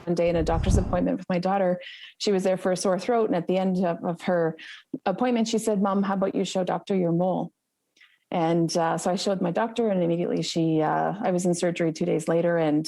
one day in a doctor's appointment with my daughter. She was there for a sore throat. And at the end of her appointment, she said, "Mom, how about you show doctor your mole?" And so I showed my doctor, and immediately I was in surgery 2 days later, and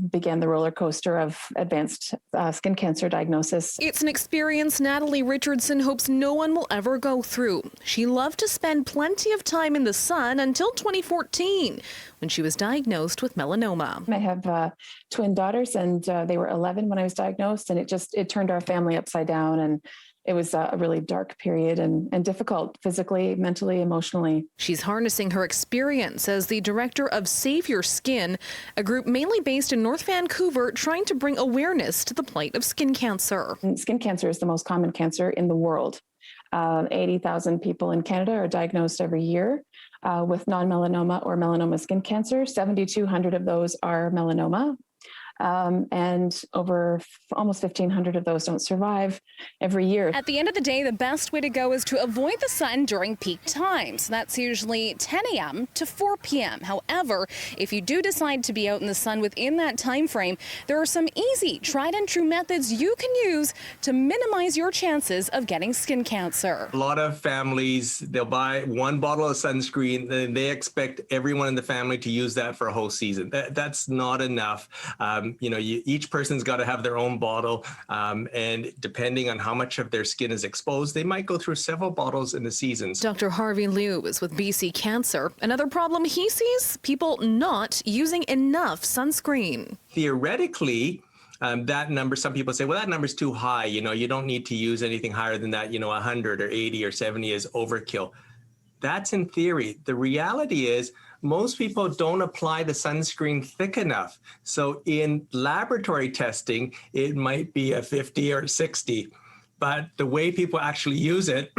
began the roller coaster of advanced skin cancer diagnosis. It's an experience Natalie Richardson hopes no one will ever go through. She loved to spend plenty of time in the sun until 2014, when she was diagnosed with melanoma. I have twin daughters, and they were 11 when I was diagnosed, and it turned our family upside down. And it was a really dark period and difficult physically, mentally, emotionally. She's harnessing her experience as the director of Save Your Skin, a group mainly based in North Vancouver, trying to bring awareness to the plight of skin cancer. And skin cancer is the most common cancer in the world. 80,000 people in Canada are diagnosed every year with non-melanoma or melanoma skin cancer. 7,200 of those are melanoma. And over almost 1,500 of those don't survive every year. At the end of the day, the best way to go is to avoid the sun during peak times. That's usually 10 a.m. to 4 p.m. However, if you do decide to be out in the sun within that time frame, there are some easy, tried and true methods you can use to minimize your chances of getting skin cancer. A lot of families, they'll buy one bottle of sunscreen, and they expect everyone in the family to use that for a whole season. That's not enough. Each person's got to have their own bottle, and depending on how much of their skin is exposed, they might go through several bottles in the seasons. Dr. Harvey Liu is with BC Cancer. Another problem he sees, people not using enough sunscreen. Theoretically, that number, some people say, well, that number's too high. You don't need to use anything higher than that. 100 or 80 or 70 is overkill. That's in theory. The reality is, most people don't apply the sunscreen thick enough. So in laboratory testing, it might be a 50 or 60, but the way people actually use it,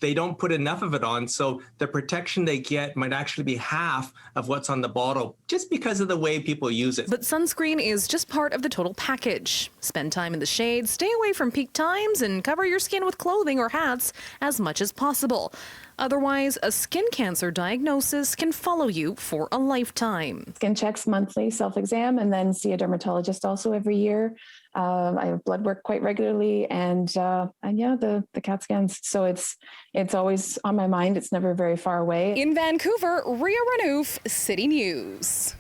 they don't put enough of it on. So the protection they get might actually be half of what's on the bottle just because of the way people use it. But sunscreen is just part of the total package. Spend time in the shade, stay away from peak times, and cover your skin with clothing or hats as much as possible. Otherwise, a skin cancer diagnosis can follow you for a lifetime. Skin checks monthly, self-exam, and then see a dermatologist also every year. I have blood work quite regularly, and the CAT scans. So it's always on my mind. It's never very far away. In Vancouver, Ria Renouf, City News.